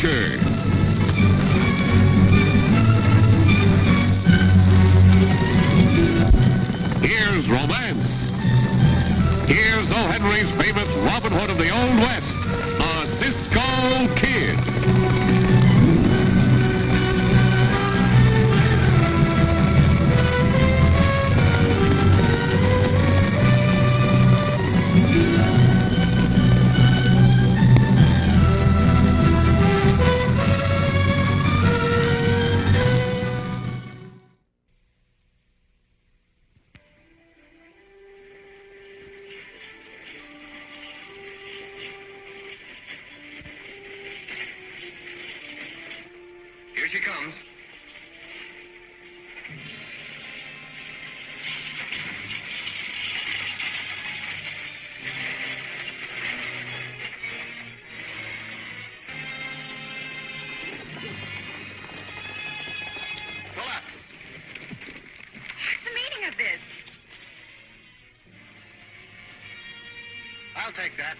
adventure. Here's romance. Here's O. Henry's famous Robin Hood of the Old West, a Cisco Kid. Here she comes. Pull up. What's the meaning of this? I'll take that.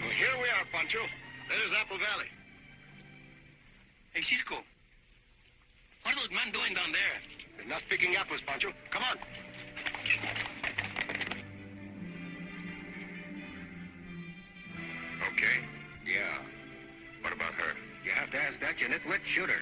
Well, here we are, Pancho. There's Apple Valley. Hey, Cisco. What are those men doing down there? They're not picking apples, Pancho. Come on. Okay. Yeah. What about her? You have to ask that, you nitwit. Shoot her.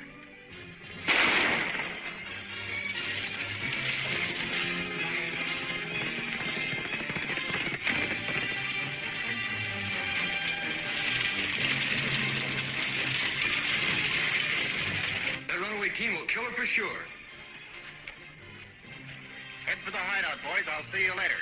That runaway team will kill her for sure. Head for the hideout, boys. I'll see you later.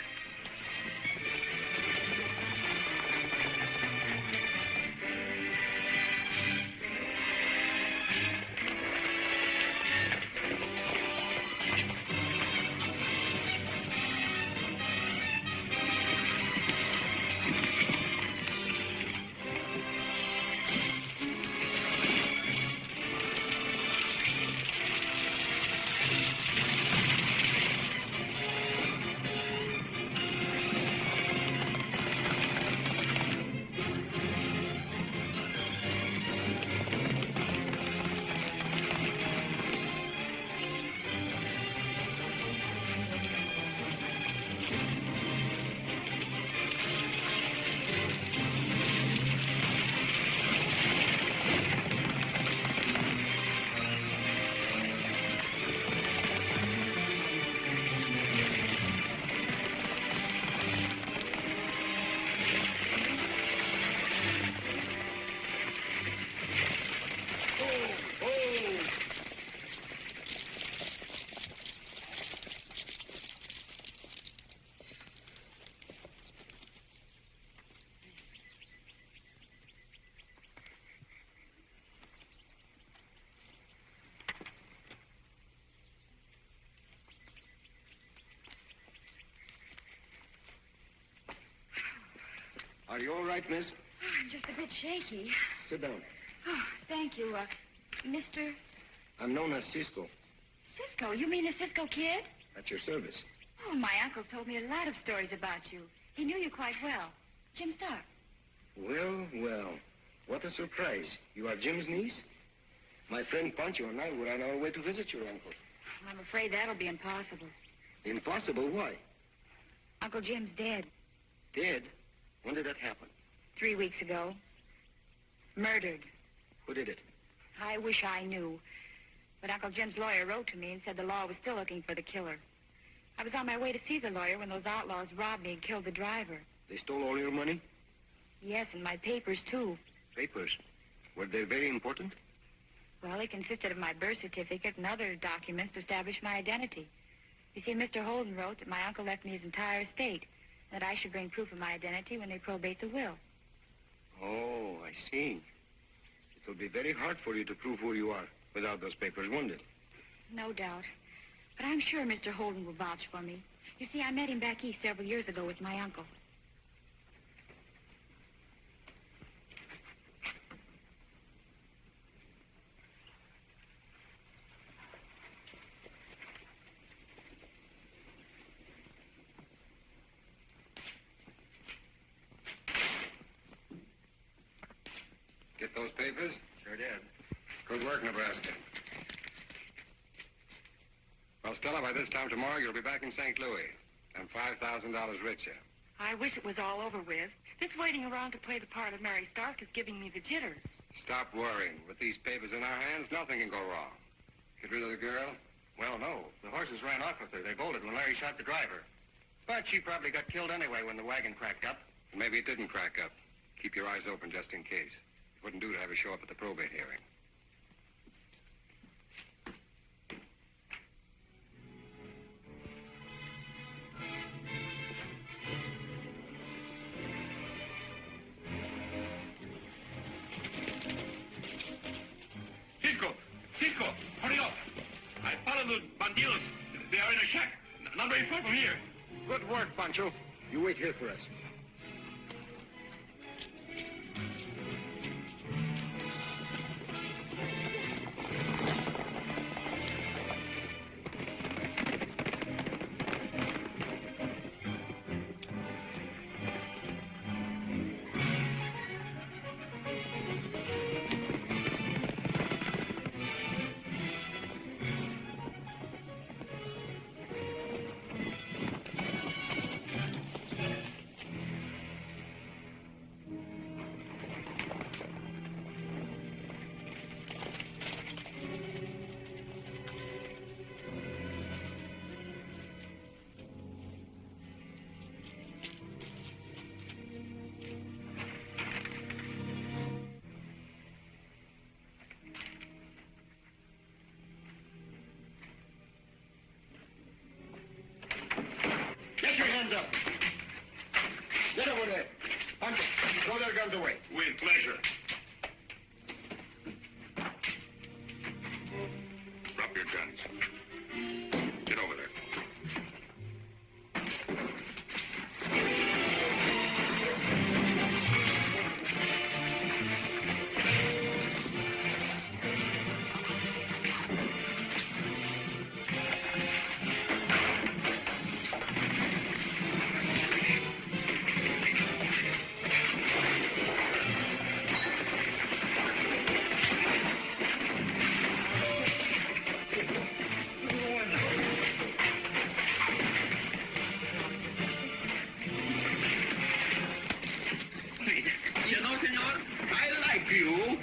Are you all right, miss? Oh, I'm just a bit shaky. Sit down. Oh, thank you, Mr. I'm known as Cisco. Cisco. You mean the Cisco Kid? At your service. Oh, my uncle told me a lot of stories about you. He knew you quite well. Jim Stark. Well, well. What a surprise. You are Jim's niece? My friend Pancho and I were on our way to visit your uncle. I'm afraid that'll be impossible. Impossible? Why? Uncle Jim's dead. Dead? When did that happen? 3 weeks ago. Murdered. Who did it? I wish I knew. But Uncle Jim's lawyer wrote to me and said the law was still looking for the killer. I was on my way to see the lawyer when those outlaws robbed me and killed the driver. They stole all your money? Yes, and my papers, too. Papers? Were they very important? Well, they consisted of my birth certificate and other documents to establish my identity. You see, Mr. Holden wrote that my uncle left me his entire estate, that I should bring proof of my identity when they probate the will. Oh, I see. It will be very hard for you to prove who you are without those papers, won't it? No doubt. But I'm sure Mr. Holden will vouch for me. You see, I met him back east several years ago with my uncle. Get those papers? Sure did. Good work, Nebraska. Well, Stella, by this time tomorrow, you'll be back in St. Louis. And $5,000 richer. I wish it was all over with. This waiting around to play the part of Mary Stark is giving me the jitters. Stop worrying. With these papers in our hands, nothing can go wrong. Get rid of the girl? Well, no. The horses ran off with her. They bolted when Larry shot the driver. But she probably got killed anyway when the wagon cracked up. Maybe it didn't crack up. Keep your eyes open just in case. It wouldn't do to have her show up at the probate hearing. Cisco, hurry up. I followed the bandidos. They are in a shack, not very far from here. Good work, Pancho. You wait here for us. Get your hands up. Get over there. Pancho, throw their guns away. With pleasure. Drop your guns. Get over there. You know, senor, I like you.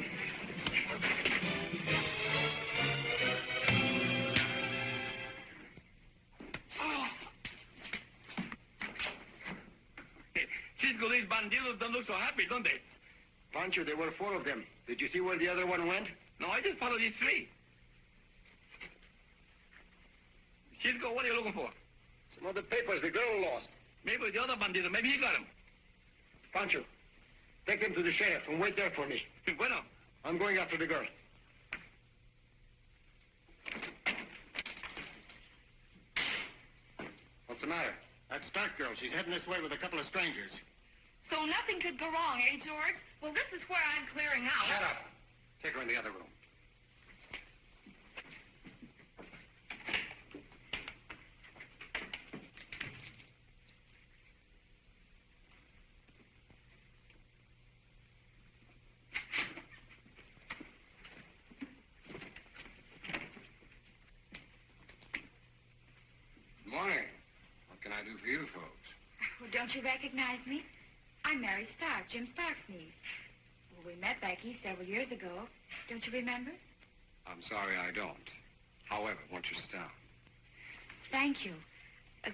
Cisco, these bandidos don't look so happy, don't they? Pancho, there were 4 of them. Did you see where the other one went? No, I just followed these 3. Cisco, what are you looking for? Some of the papers the girl lost. Maybe the other bandido. Maybe he got them. Pancho, take them to the sheriff and wait there for me. Bueno. I'm going after the girl. What's the matter? That Stark girl, she's heading this way with a couple of strangers. So nothing could go wrong, eh, George? Well, this is where I'm clearing out. Shut up. Take her in the other room. Good morning. What can I do for you folks? Well, don't you recognize me? I'm Mary Stark, Jim Stark's niece. Well, we met back east several years ago. Don't you remember? I'm sorry I don't. However, won't you sit down? Thank you.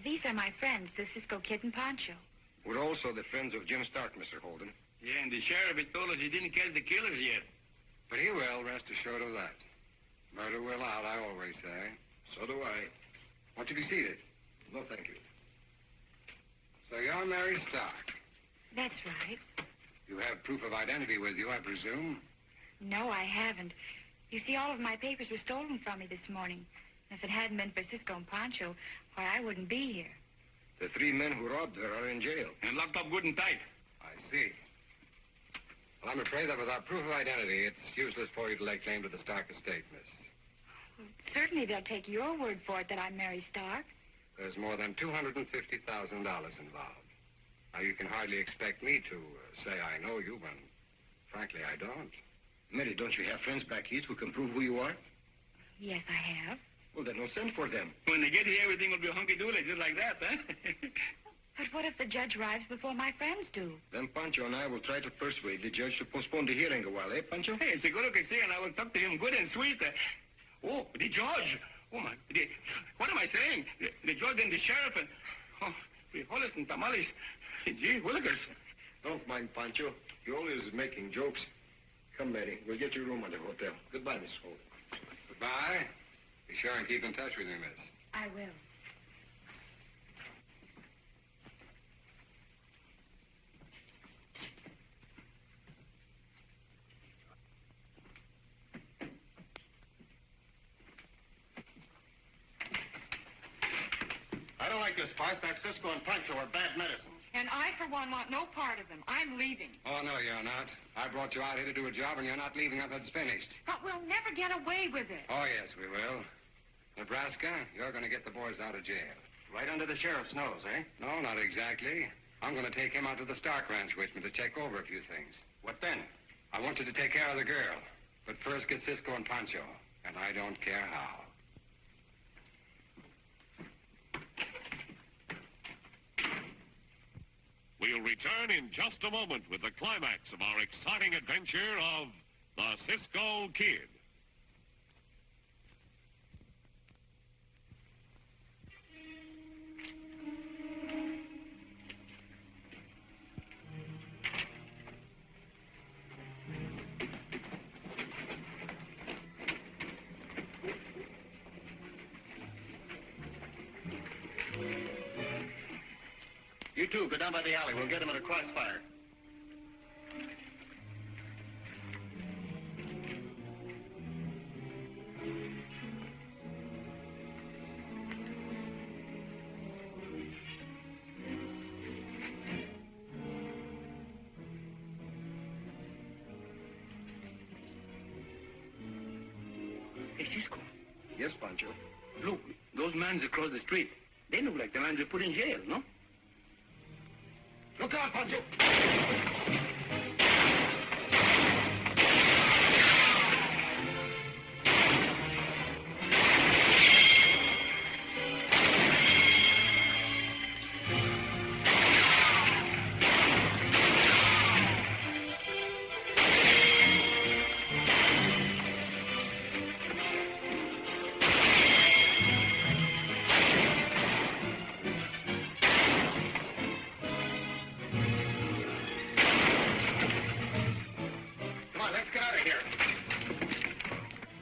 These are my friends, the Cisco Kid and Pancho. We're also the friends of Jim Stark, Mr. Holden. Yeah, and the sheriff had told us he didn't catch the killers yet. But he will, rest assured of that. Murder will out, I always say. So do I. Won't you be seated? No, thank you. So you're Mary Stark. That's right. You have proof of identity with you, I presume? No, I haven't. You see, all of my papers were stolen from me this morning. If it hadn't been for Cisco and Pancho, why, I wouldn't be here. The 3 men who robbed her are in jail. And locked up good and tight. I see. Well, I'm afraid that without proof of identity, it's useless for you to lay claim to the Stark estate, miss. Certainly they'll take your word for it that I'm Mary Stark. There's more than $250,000 involved. Now, you can hardly expect me to say I know you when, frankly, I don't. Mary, don't you have friends back east who can prove who you are? Yes, I have. Well, then don't send for them. When they get here, everything will be hunky-dory, just like that, huh? But what if the judge arrives before my friends do? Then Pancho and I will try to persuade the judge to postpone the hearing a while, eh, Pancho? Hey, seguro que sí, and I will talk to him good and sweet. Oh, the judge. Oh, my. What am I saying? The judge and the sheriff and... Oh, frijoles and tamales. Gee, willikers. Don't mind Pancho. He always is making jokes. Come, Mary. We'll get you a room at the hotel. Goodbye, Miss Holt. Goodbye. Be sure and keep in touch with me, miss. I will. I don't like this farce. That Cisco and Pancho are bad medicine. And I, for one, want no part of them. I'm leaving. Oh, no, you're not. I brought you out here to do a job, and you're not leaving until it's finished. But we'll never get away with it. Oh, yes, we will. Nebraska, you're going to get the boys out of jail. Right under the sheriff's nose, eh? No, not exactly. I'm going to take him out to the Stark Ranch with me to check over a few things. What then? I want you to take care of the girl. But first get Cisco and Pancho, and I don't care how. We'll return in just a moment with the climax of our exciting adventure of the Cisco Kid. You two, go down by the alley. We'll get him at a crossfire. Hey, Cisco. Yes, Pancho. Look, those mans across the street. They look like the mans they put in jail, no? Look out, Pancho!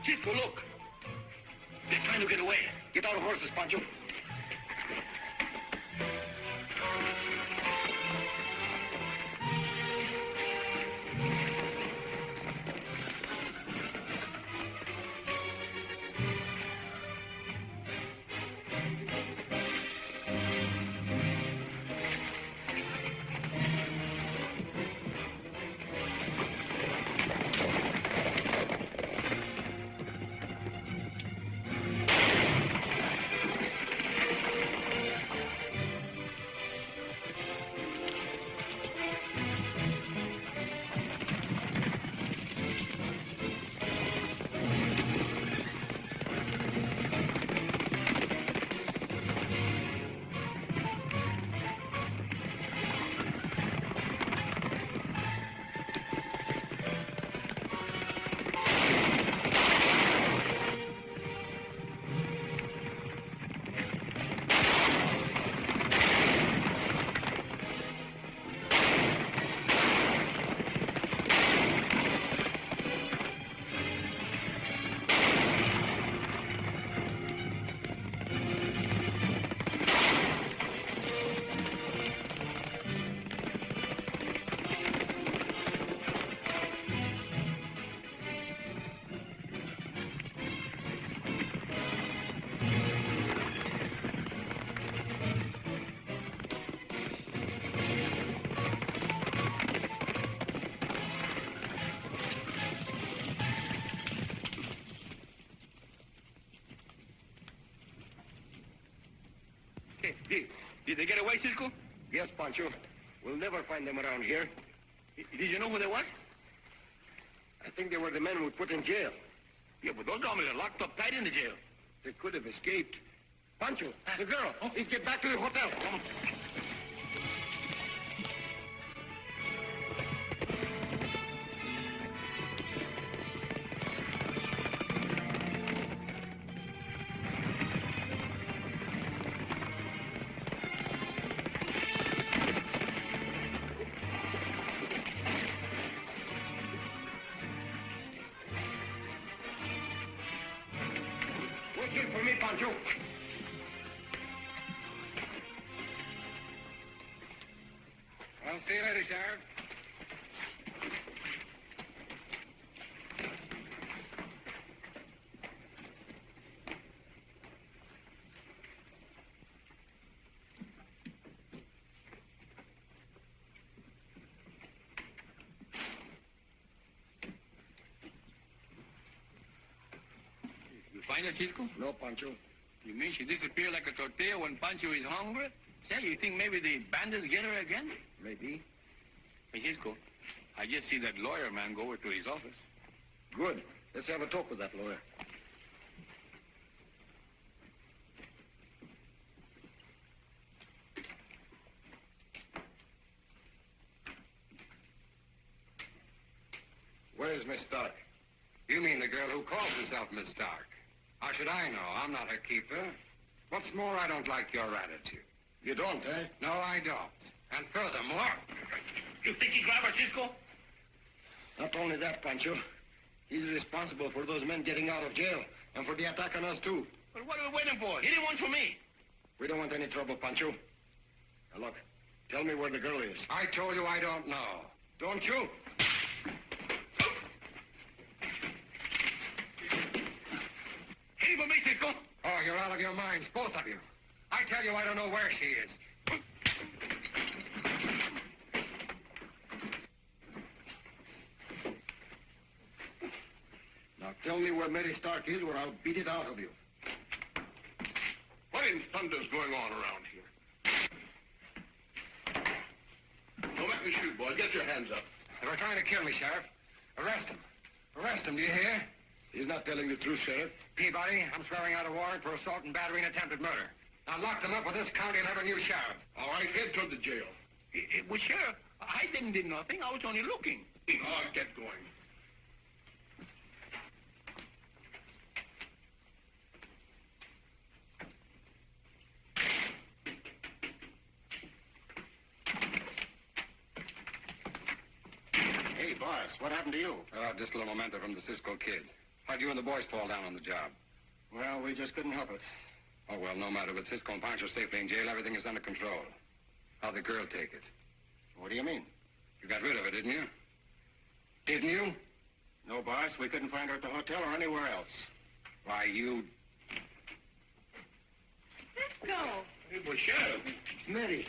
Cisco, look. They're trying to get away. Get our horses, Pancho. Did they get away, Cisco? Yes, Pancho. We'll never find them around here. Did you know who they was? I think they were the men we put in jail. Yeah, but those hombres are locked up tight in the jail. They could have escaped. Pancho, the girl. Please get back to the hotel. Come. Wait for me, Pancho. I'll see you later, Sheriff. You find her, Cisco? No, Pancho. You mean she disappeared like a tortilla when Pancho is hungry? Say, you think maybe the bandits get her again? Maybe. Hey, Cisco, I just see that lawyer man go over to his office. Good. Let's have a talk with that lawyer. Where is Miss Stark? You mean the girl who calls herself Miss Stark? How should I know? I'm not her keeper. What's more, I don't like your attitude. You don't, eh? No, I don't. And furthermore... You think he grabbed her, Cisco? Not only that, Pancho. He's responsible for those men getting out of jail and for the attack on us, too. But what are we waiting for? He didn't want for me. We don't want any trouble, Pancho. Now, look, tell me where the girl is. I told you I don't know. Don't you? Hit him for me, Cisco. Oh, you're out of your minds, both of you. I tell you I don't know where she is. Now, tell me where Mary Stark is, or I'll beat it out of you. What in thunder's going on around here? Don't make me shoot, boys. Get your hands up. They were trying to kill me, Sheriff. Arrest them. Arrest them, do you hear? He's not telling the truth, Sheriff. Peabody, I'm swearing out a warrant for assault and battery and attempted murder. Now lock them up, or this county will have a new sheriff. All right, head toward the jail. Well, Sheriff, I didn't do nothing. I was only looking. Oh, get going. Hey, boss, what happened to you? Just a little memento from the Cisco Kid. How'd you and the boys fall down on the job? Well, we just couldn't help it. Oh, well, no matter. With Cisco and Pancho safely in jail, everything is under control. How'd the girl take it? What do you mean? You got rid of her, didn't you? Didn't you? No, boss, we couldn't find her at the hotel or anywhere else. Why, you... Cisco! Hey, well, Sheriff. Mary,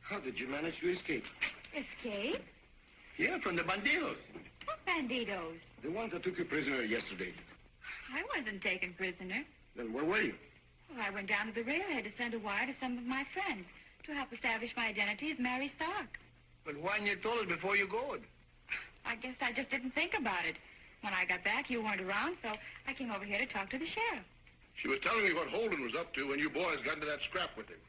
how did you manage to escape? Escape? Yeah, from the bandidos. What banditos? The ones that took you prisoner yesterday. I wasn't taken prisoner. Then where were you? Well, I went down to the railhead to send a wire to some of my friends to help establish my identity as Mary Stark. But why didn't you told us before you go? I guess I just didn't think about it. When I got back, you weren't around, so I came over here to talk to the sheriff. She was telling me what Holden was up to when you boys got into that scrap with him.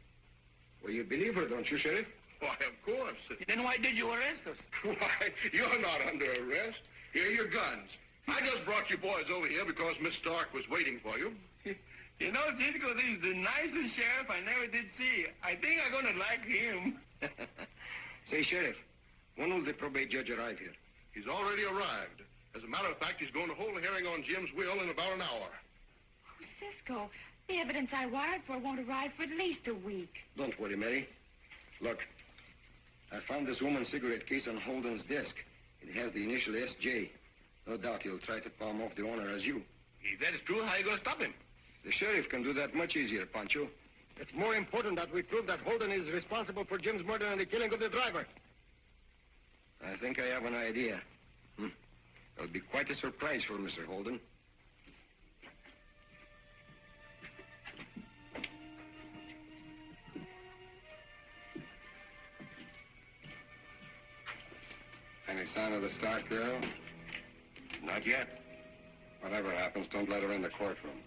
Well, you believe her, don't you, Sheriff? Why, of course. Then why did you arrest us? Why, you're not under arrest. Here are your guns. I just brought you boys over here because Miss Stark was waiting for you. You know, Cisco, this is the nicest sheriff I never did see. I think I'm going to like him. Say, Sheriff, when will the probate judge arrive here? He's already arrived. As a matter of fact, he's going to hold a hearing on Jim's will in about an hour. Oh, Cisco, the evidence I wired for won't arrive for at least a week. Don't worry, Mary. Look, I found this woman's cigarette case on Holden's desk. It has the initial S.J. No doubt he'll try to palm off the owner as you. If that is true, how are you going to stop him? The sheriff can do that much easier, Pancho. It's more important that we prove that Holden is responsible for Jim's murder and the killing of the driver. I think I have an idea. It'll be quite a surprise for Mr. Holden. Any sign of the Stark girl? Not yet. Whatever happens, don't let her in the courtroom.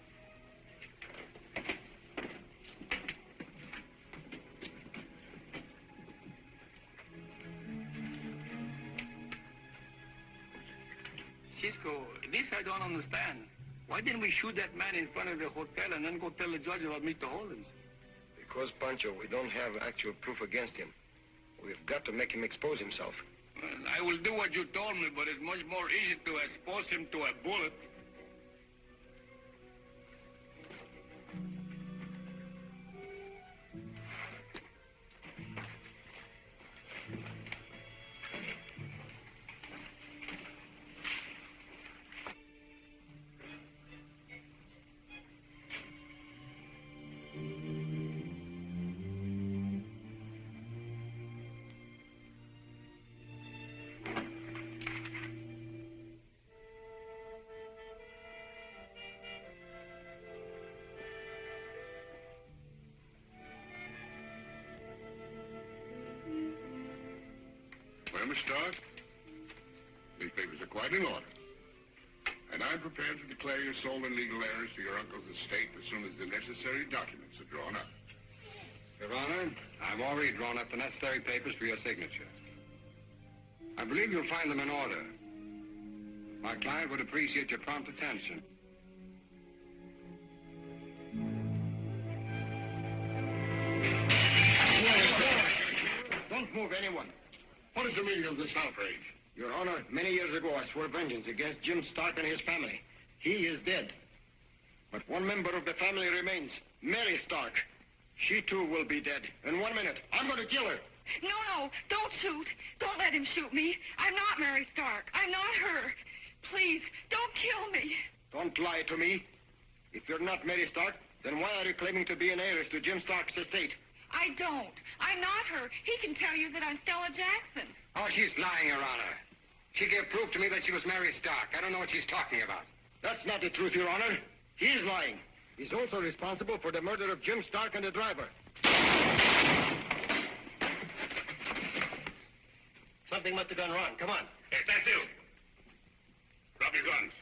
Cisco, this I don't understand. Why didn't we shoot that man in front of the hotel and then go tell the judge about Mr. Holdens? Because, Pancho, we don't have actual proof against him. We've got to make him expose himself. Well, I will do what you told me, but it's much more easy to expose him to a bullet. Well, Miss Stark, these papers are quite in order. And I'm prepared to declare you sole and legal heirs to your uncle's estate as soon as the necessary documents are drawn up. Your Honor, I've already drawn up the necessary papers for your signature. I believe you'll find them in order. My client would appreciate your prompt attention. Don't move anyone. What is the meaning of this outrage? Your Honor, many years ago I swore vengeance against Jim Stark and his family. He is dead. But one member of the family remains, Mary Stark. She too will be dead. In 1 minute, I'm going to kill her. No, don't shoot. Don't let him shoot me. I'm not Mary Stark. I'm not her. Please, don't kill me. Don't lie to me. If you're not Mary Stark, then why are you claiming to be an heiress to Jim Stark's estate? I don't. I'm not her. He can tell you that I'm Stella Jackson. Oh, she's lying, Your Honor. She gave proof to me that she was Mary Stark. I don't know what she's talking about. That's not the truth, Your Honor. He's lying. He's also responsible for the murder of Jim Stark and the driver. Something must have gone wrong. Come on. Yes, that's you. Drop your guns.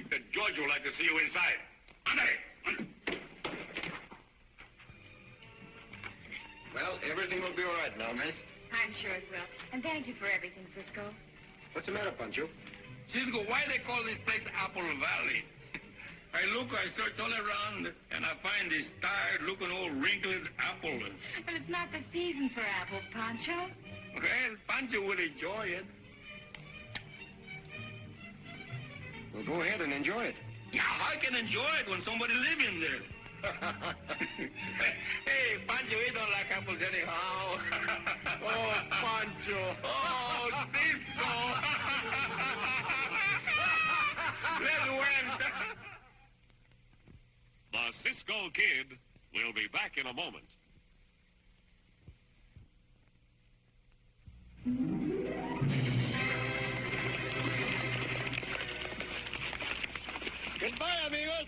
The judge would like to see you inside. Andre! Well, everything will be all right now, miss. I'm sure it will. And thank you for everything, Cisco. What's the matter, Pancho? Cisco, why they call this place Apple Valley? I search all around, and I find this tired-looking old wrinkled apple. But it's not the season for apples, Pancho. Well, Pancho would enjoy it. Well, go ahead and enjoy it. Yeah, I can enjoy it when somebody lives in there. Hey, Pancho, he don't like apples anyhow. Oh, Pancho. Oh, Cisco. Let's win. The Cisco Kid will be back in a moment. Goodbye, amigos.